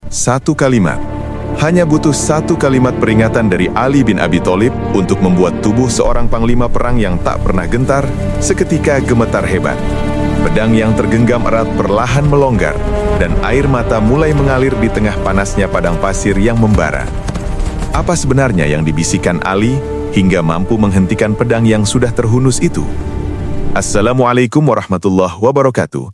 Satu kalimat. Hanya butuh satu kalimat peringatan dari Ali bin Abi Thalib untuk membuat tubuh seorang panglima perang yang tak pernah gentar seketika gemetar hebat. Pedang yang tergenggam erat perlahan melonggar, dan air mata mulai mengalir di tengah panasnya padang pasir yang membara. Apa sebenarnya yang dibisikkan Ali hingga mampu menghentikan pedang yang sudah terhunus itu? Assalamualaikum warahmatullahi wabarakatuh.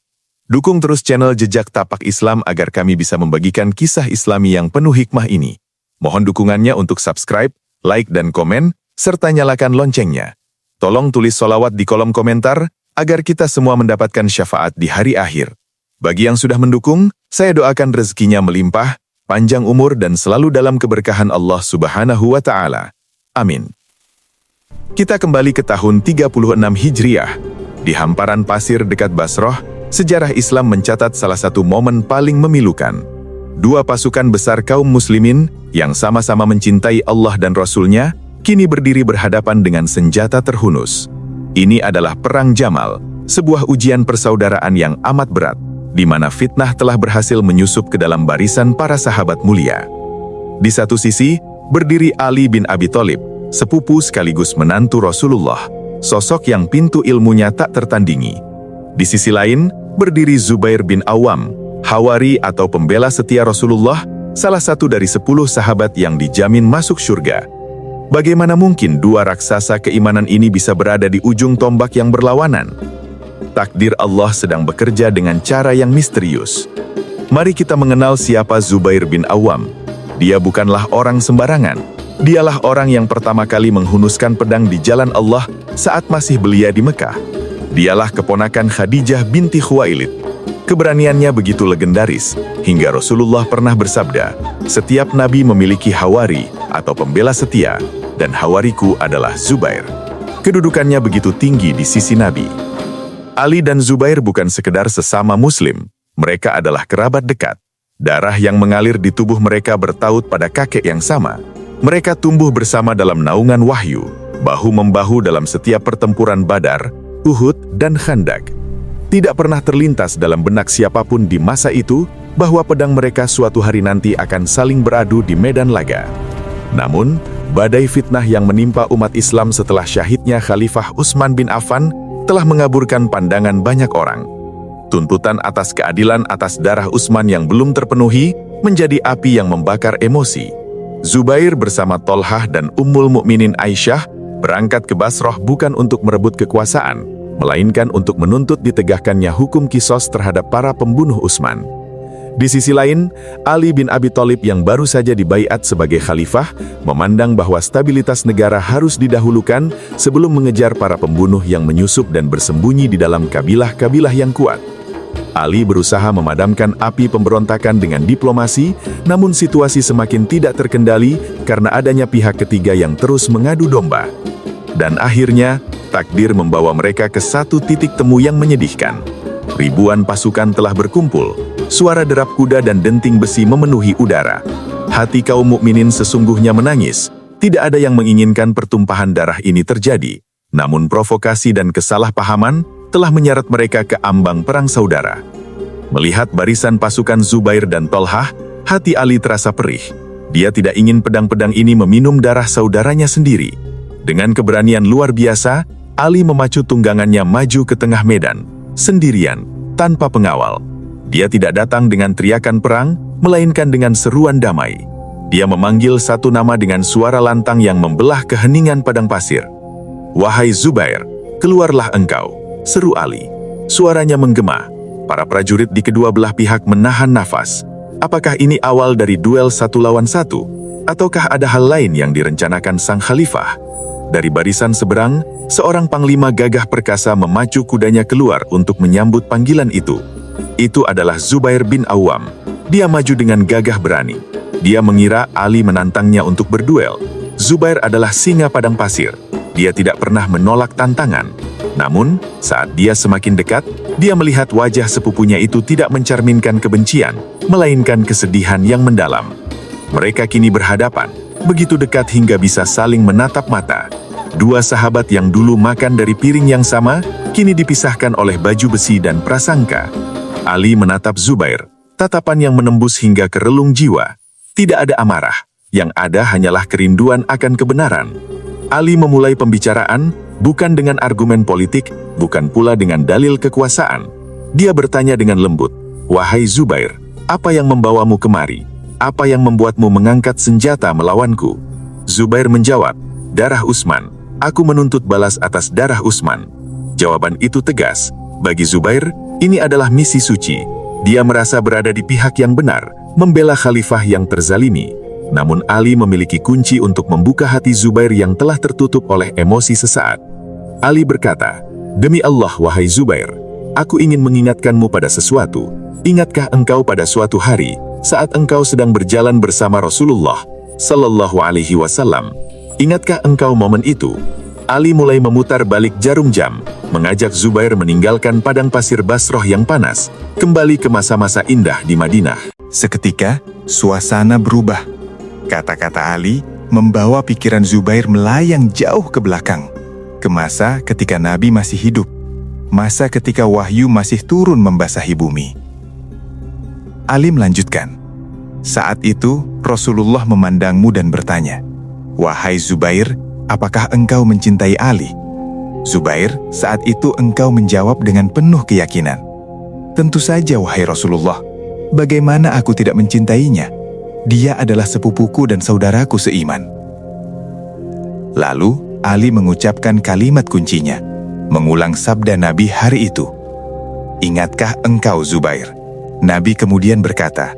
Dukung terus channel Jejak Tapak Islam agar kami bisa membagikan kisah Islami yang penuh hikmah ini. Mohon dukungannya untuk subscribe, like, dan komen, serta nyalakan loncengnya. Tolong tulis sholawat di kolom komentar, agar kita semua mendapatkan syafaat di hari akhir. Bagi yang sudah mendukung, saya doakan rezekinya melimpah, panjang umur dan selalu dalam keberkahan Allah Subhanahu wa Ta'ala. Amin. Kita kembali ke tahun 36 Hijriah. Di hamparan pasir dekat Basrah, sejarah Islam mencatat salah satu momen paling memilukan. Dua pasukan besar kaum muslimin yang sama-sama mencintai Allah dan Rasul-Nya kini berdiri berhadapan dengan senjata terhunus. Ini adalah Perang Jamal, sebuah ujian persaudaraan yang amat berat, di mana fitnah telah berhasil menyusup ke dalam barisan para sahabat mulia. Di satu sisi, berdiri Ali bin Abi Thalib, sepupu sekaligus menantu Rasulullah, sosok yang pintu ilmunya tak tertandingi. Di sisi lain, berdiri Zubair bin Awam, Hawari atau pembela setia Rasulullah, salah satu dari 10 sahabat yang dijamin masuk surga. Bagaimana mungkin dua raksasa keimanan ini bisa berada di ujung tombak yang berlawanan? Takdir Allah sedang bekerja dengan cara yang misterius. Mari kita mengenal siapa Zubair bin Awam. Dia bukanlah orang sembarangan. Dialah orang yang pertama kali menghunuskan pedang di jalan Allah saat masih belia di Mekah. Dialah keponakan Khadijah binti Khuwailid. Keberaniannya begitu legendaris, hingga Rasulullah pernah bersabda, "Setiap nabi memiliki hawari atau pembela setia, dan hawariku adalah Zubair." Kedudukannya begitu tinggi di sisi Nabi. Ali dan Zubair bukan sekedar sesama muslim, mereka adalah kerabat dekat. Darah yang mengalir di tubuh mereka bertaut pada kakek yang sama. Mereka tumbuh bersama dalam naungan wahyu, bahu-membahu dalam setiap pertempuran Badar, Uhud, dan Khandak. Tidak pernah terlintas dalam benak siapapun di masa itu bahwa pedang mereka suatu hari nanti akan saling beradu di medan laga. Namun, badai fitnah yang menimpa umat Islam setelah syahidnya Khalifah Utsman bin Affan telah mengaburkan pandangan banyak orang. Tuntutan atas keadilan atas darah Utsman yang belum terpenuhi menjadi api yang membakar emosi. Zubair bersama Tolhah dan Ummul Mukminin Aisyah berangkat ke Basrah bukan untuk merebut kekuasaan, melainkan untuk menuntut ditegakkannya hukum kisos terhadap para pembunuh Utsman. Di sisi lain, Ali bin Abi Thalib yang baru saja dibaiat sebagai khalifah memandang bahwa stabilitas negara harus didahulukan sebelum mengejar para pembunuh yang menyusup dan bersembunyi di dalam kabilah-kabilah yang kuat. Ali berusaha memadamkan api pemberontakan dengan diplomasi, namun situasi semakin tidak terkendali karena adanya pihak ketiga yang terus mengadu domba. Dan akhirnya, takdir membawa mereka ke satu titik temu yang menyedihkan. Ribuan pasukan telah berkumpul, suara derap kuda dan denting besi memenuhi udara. Hati kaum mukminin sesungguhnya menangis. Tidak ada yang menginginkan pertumpahan darah ini terjadi. Namun provokasi dan kesalahpahaman telah menyeret mereka ke ambang perang saudara. Melihat barisan pasukan Zubair dan Tolhah, hati Ali terasa perih. Dia tidak ingin pedang-pedang ini meminum darah saudaranya sendiri. Dengan keberanian luar biasa, Ali memacu tunggangannya maju ke tengah medan, sendirian, tanpa pengawal. Dia tidak datang dengan teriakan perang, melainkan dengan seruan damai. Dia memanggil satu nama dengan suara lantang yang membelah keheningan padang pasir. "Wahai Zubair, keluarlah engkau," seru Ali. Suaranya menggema. Para prajurit di kedua belah pihak menahan nafas. Apakah ini awal dari duel satu lawan satu? Ataukah ada hal lain yang direncanakan sang khalifah? Dari barisan seberang, seorang panglima gagah perkasa memacu kudanya keluar untuk menyambut panggilan itu. Itu adalah Zubair bin Awam. Dia maju dengan gagah berani. Dia mengira Ali menantangnya untuk berduel. Zubair adalah singa padang pasir. Dia tidak pernah menolak tantangan. Namun, saat dia semakin dekat, dia melihat wajah sepupunya itu tidak mencerminkan kebencian, melainkan kesedihan yang mendalam. Mereka kini berhadapan, begitu dekat hingga bisa saling menatap mata. Dua sahabat yang dulu makan dari piring yang sama, kini dipisahkan oleh baju besi dan prasangka. Ali menatap Zubair, Tatapan yang menembus hingga ke relung jiwa. Tidak ada amarah, yang ada hanyalah kerinduan akan kebenaran. Ali memulai pembicaraan, bukan dengan argumen politik, bukan pula dengan dalil kekuasaan. Dia bertanya dengan lembut, "Wahai Zubair, apa yang membawamu kemari? Apa yang membuatmu mengangkat senjata melawanku?" Zubair menjawab, "Darah Utsman. Aku menuntut balas atas darah Utsman." Jawaban itu tegas. Bagi Zubair, ini adalah misi suci. Dia merasa berada di pihak yang benar, membela khalifah yang terzalimi. Namun Ali memiliki kunci untuk membuka hati Zubair yang telah tertutup oleh emosi sesaat. Ali berkata, "Demi Allah, wahai Zubair, aku ingin mengingatkanmu pada sesuatu. Ingatkah engkau pada suatu hari, saat engkau sedang berjalan bersama Rasulullah Sallallahu Alaihi Wasallam? Ingatkah engkau momen itu?" Ali mulai memutar balik jarum jam, mengajak Zubair meninggalkan padang pasir Basroh yang panas, kembali ke masa-masa indah di Madinah. Seketika, suasana berubah. Kata-kata Ali membawa pikiran Zubair melayang jauh ke belakang, ke masa ketika Nabi masih hidup, masa ketika wahyu masih turun membasahi bumi. Ali melanjutkan, "Saat itu, Rasulullah memandangmu dan bertanya, 'Wahai Zubair, apakah engkau mencintai Ali?' Zubair, saat itu engkau menjawab dengan penuh keyakinan, 'Tentu saja, wahai Rasulullah. Bagaimana aku tidak mencintainya? Dia adalah sepupuku dan saudaraku seiman.' Lalu, Ali mengucapkan kalimat kuncinya, mengulang sabda Nabi hari itu. 'Ingatkah engkau, Zubair?' Nabi kemudian berkata,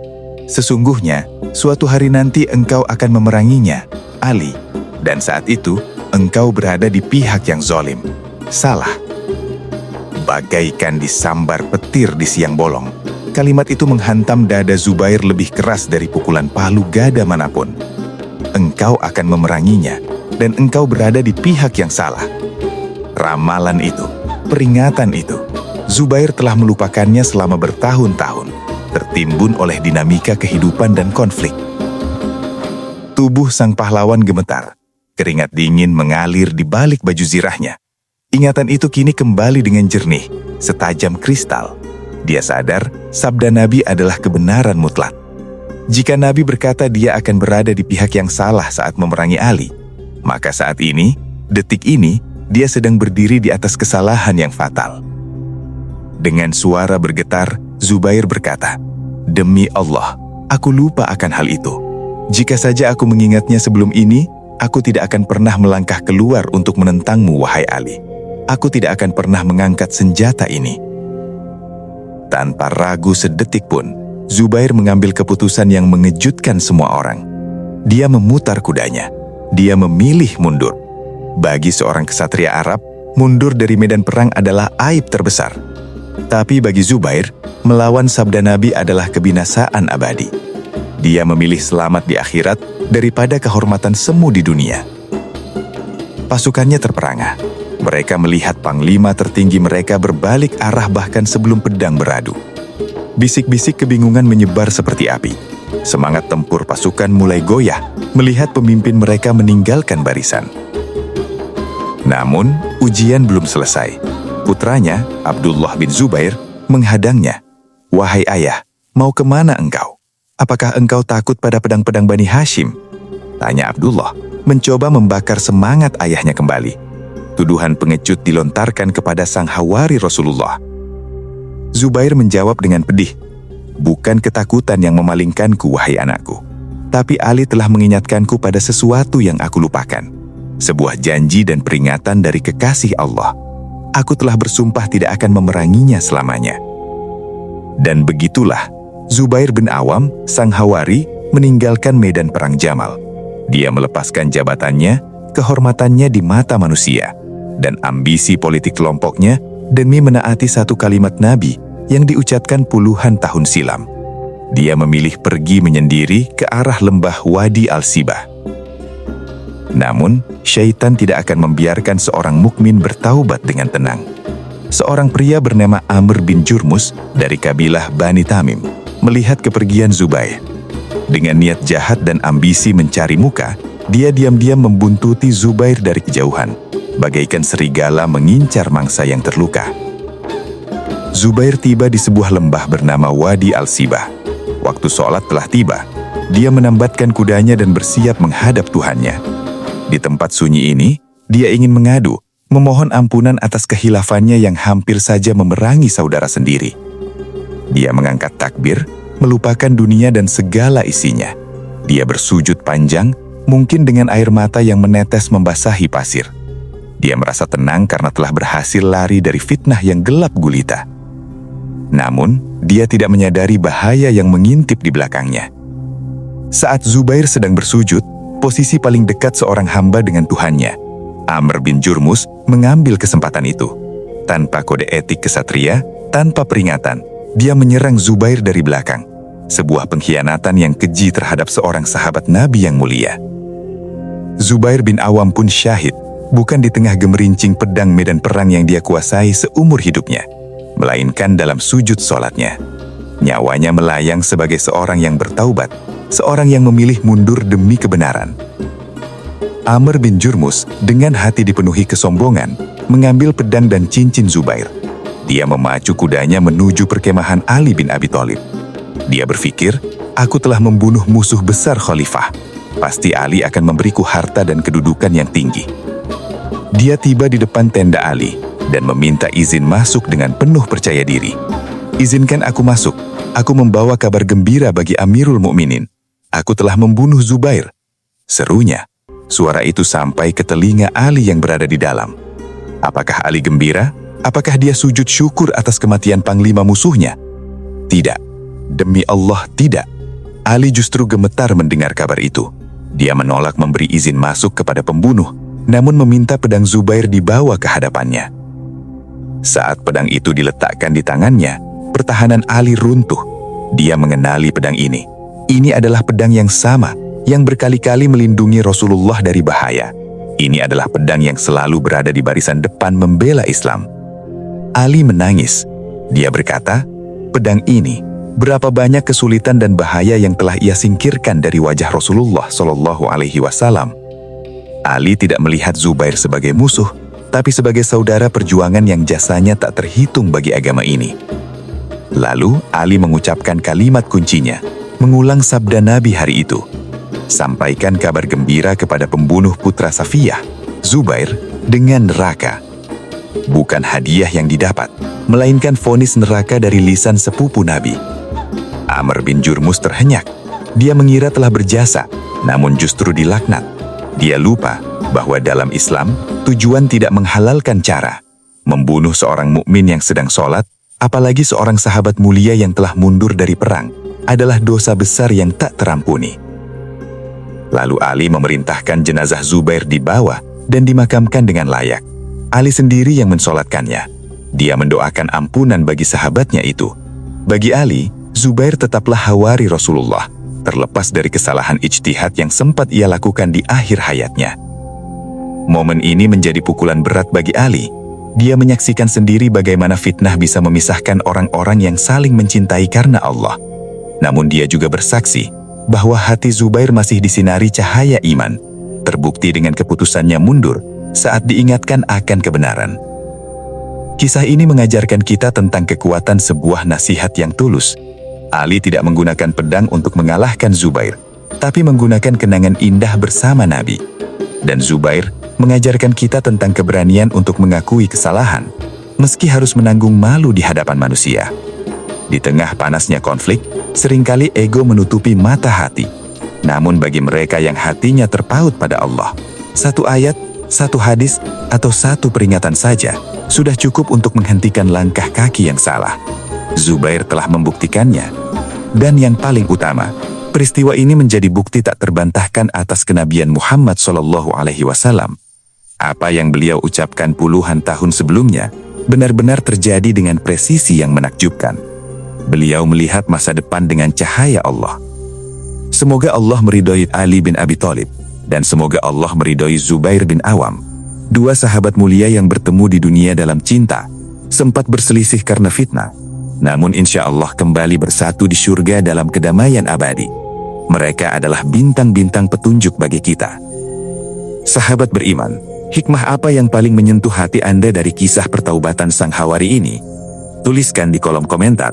'Sesungguhnya, suatu hari nanti engkau akan memeranginya, Ali. Dan saat itu, engkau berada di pihak yang zalim. Salah.' Bagaikan disambar petir di siang bolong, kalimat itu menghantam dada Zubair lebih keras dari pukulan palu gada manapun. Engkau akan memeranginya, dan engkau berada di pihak yang salah. Ramalan itu, peringatan itu, Zubair telah melupakannya selama bertahun-tahun, tertimbun oleh dinamika kehidupan dan konflik. Tubuh sang pahlawan gemetar. Keringat dingin mengalir di balik baju zirahnya. Ingatan itu kini kembali dengan jernih, setajam kristal. Dia sadar, sabda Nabi adalah kebenaran mutlak. Jika Nabi berkata dia akan berada di pihak yang salah saat memerangi Ali, maka saat ini, detik ini, dia sedang berdiri di atas kesalahan yang fatal. Dengan suara bergetar, Zubair berkata, "Demi Allah, aku lupa akan hal itu. Jika saja aku mengingatnya sebelum ini, aku tidak akan pernah melangkah keluar untuk menentangmu, wahai Ali. Aku tidak akan pernah mengangkat senjata ini." Tanpa ragu sedetik pun, Zubair mengambil keputusan yang mengejutkan semua orang. Dia memutar kudanya. Dia memilih mundur. Bagi seorang kesatria Arab, mundur dari medan perang adalah aib terbesar. Tapi bagi Zubair, melawan sabda Nabi adalah kebinasaan abadi. Dia memilih selamat di akhirat daripada kehormatan semu di dunia. Pasukannya terperangah. Mereka melihat panglima tertinggi mereka berbalik arah bahkan sebelum pedang beradu. Bisik-bisik kebingungan menyebar seperti api. Semangat tempur pasukan mulai goyah melihat pemimpin mereka meninggalkan barisan. Namun, ujian belum selesai. Putranya, Abdullah bin Zubair, menghadangnya. "Wahai ayah, mau kemana engkau? Apakah engkau takut pada pedang-pedang Bani Hashim?" tanya Abdullah, mencoba membakar semangat ayahnya kembali. Tuduhan pengecut dilontarkan kepada sang hawari Rasulullah. Zubair menjawab dengan pedih, "Bukan ketakutan yang memalingkanku, wahai anakku. Tapi Ali telah mengingatkanku pada sesuatu yang aku lupakan. Sebuah janji dan peringatan dari kekasih Allah. Aku telah bersumpah tidak akan memeranginya selamanya." Dan begitulah, Zubair bin Awam, sang hawari, meninggalkan medan perang Jamal. Dia melepaskan jabatannya, kehormatannya di mata manusia, dan ambisi politik kelompoknya demi menaati satu kalimat Nabi yang diucapkan puluhan tahun silam. Dia memilih pergi menyendiri ke arah lembah Wadi Al-Sibah. Namun, syaitan tidak akan membiarkan seorang mukmin bertaubat dengan tenang. Seorang pria bernama Amr bin Jurmus dari kabilah Bani Tamim melihat kepergian Zubair. Dengan niat jahat dan ambisi mencari muka, dia diam-diam membuntuti Zubair dari kejauhan, bagaikan serigala mengincar mangsa yang terluka. Zubair tiba di sebuah lembah bernama Wadi Al-Sibah. Waktu sholat telah tiba. Dia menambatkan kudanya dan bersiap menghadap Tuhannya. Di tempat sunyi ini, dia ingin mengadu, memohon ampunan atas kehilafannya yang hampir saja memerangi saudara sendiri. Dia mengangkat takbir, melupakan dunia dan segala isinya. Dia bersujud panjang, mungkin dengan air mata yang menetes membasahi pasir. Dia merasa tenang karena telah berhasil lari dari fitnah yang gelap gulita. Namun, dia tidak menyadari bahaya yang mengintip di belakangnya. Saat Zubair sedang bersujud, posisi paling dekat seorang hamba dengan Tuhannya, Amr bin Jurmus, mengambil kesempatan itu. Tanpa kode etik kesatria, tanpa peringatan, dia menyerang Zubair dari belakang. Sebuah pengkhianatan yang keji terhadap seorang sahabat Nabi yang mulia. Zubair bin Awam pun syahid, bukan di tengah gemerincing pedang medan perang yang dia kuasai seumur hidupnya, melainkan dalam sujud sholatnya. Nyawanya melayang sebagai seorang yang bertaubat, seorang yang memilih mundur demi kebenaran. Amr bin Jurmus dengan hati dipenuhi kesombongan, mengambil pedang dan cincin Zubair. Dia memacu kudanya menuju perkemahan Ali bin Abi Thalib. Dia berpikir, aku telah membunuh musuh besar khalifah. Pasti Ali akan memberiku harta dan kedudukan yang tinggi. Dia tiba di depan tenda Ali dan meminta izin masuk dengan penuh percaya diri. Izinkan aku masuk, aku membawa kabar gembira bagi Amirul Mukminin. Aku telah membunuh Zubair, serunya. Suara itu sampai ke telinga Ali yang berada di dalam. Apakah Ali gembira? Apakah dia sujud syukur atas kematian panglima musuhnya? Tidak. Demi Allah, tidak. Ali justru gemetar mendengar kabar itu. Dia menolak memberi izin masuk kepada pembunuh, namun meminta pedang Zubair dibawa ke hadapannya. Saat pedang itu diletakkan di tangannya, pertahanan Ali runtuh. Dia mengenali pedang ini. Ini adalah pedang yang sama yang berkali-kali melindungi Rasulullah dari bahaya. Ini adalah pedang yang selalu berada di barisan depan membela Islam. Ali menangis. Dia berkata, pedang ini, berapa banyak kesulitan dan bahaya yang telah ia singkirkan dari wajah Rasulullah Shallallahu Alaihi Wasallam. Ali tidak melihat Zubair sebagai musuh, tapi sebagai saudara perjuangan yang jasanya tak terhitung bagi agama ini. Lalu Ali mengucapkan kalimat kuncinya, mengulang sabda Nabi hari itu. Sampaikan kabar gembira kepada pembunuh putra Safiyah, Zubair, dengan neraka. Bukan hadiah yang didapat, melainkan vonis neraka dari lisan sepupu Nabi. Amr bin Jurmus terhenyak. Dia mengira telah berjasa, namun justru dilaknat. Dia lupa bahwa dalam Islam, tujuan tidak menghalalkan cara. Membunuh seorang mukmin yang sedang sholat, apalagi seorang sahabat mulia yang telah mundur dari perang, adalah dosa besar yang tak terampuni. Lalu Ali memerintahkan jenazah Zubair dibawa dan dimakamkan dengan layak. Ali sendiri yang mensolatkannya. Dia mendoakan ampunan bagi sahabatnya itu. Bagi Ali, Zubair tetaplah hawari Rasulullah, terlepas dari kesalahan ijtihad yang sempat ia lakukan di akhir hayatnya. Momen ini menjadi pukulan berat bagi Ali. Dia menyaksikan sendiri bagaimana fitnah bisa memisahkan orang-orang yang saling mencintai karena Allah. Namun dia juga bersaksi bahwa hati Zubair masih disinari cahaya iman, terbukti dengan keputusannya mundur saat diingatkan akan kebenaran. Kisah ini mengajarkan kita tentang kekuatan sebuah nasihat yang tulus. Ali tidak menggunakan pedang untuk mengalahkan Zubair, tapi menggunakan kenangan indah bersama Nabi. Dan Zubair mengajarkan kita tentang keberanian untuk mengakui kesalahan, meski harus menanggung malu di hadapan manusia. Di tengah panasnya konflik, seringkali ego menutupi mata hati. Namun bagi mereka yang hatinya terpaut pada Allah, satu ayat, satu hadis, atau satu peringatan saja sudah cukup untuk menghentikan langkah kaki yang salah. Zubair telah membuktikannya. Dan yang paling utama, peristiwa ini menjadi bukti tak terbantahkan atas kenabian Muhammad SAW. Apa yang beliau ucapkan puluhan tahun sebelumnya benar-benar terjadi dengan presisi yang menakjubkan. Beliau melihat masa depan dengan cahaya Allah. Semoga Allah meridhoi Ali bin Abi Thalib, dan semoga Allah meridhoi Zubair bin Awam, dua sahabat mulia yang bertemu di dunia dalam cinta, sempat berselisih karena fitnah, namun insya Allah kembali bersatu di surga dalam kedamaian abadi. Mereka adalah bintang-bintang petunjuk bagi kita. Sahabat beriman, hikmah apa yang paling menyentuh hati Anda dari kisah pertaubatan sang Hawari ini? Tuliskan di kolom komentar.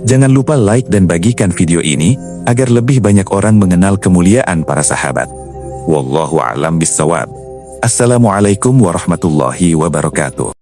Jangan lupa like dan bagikan video ini agar lebih banyak orang mengenal kemuliaan para sahabat. Wallahu a'lam bissawab. Assalamualaikum warahmatullahi wabarakatuh.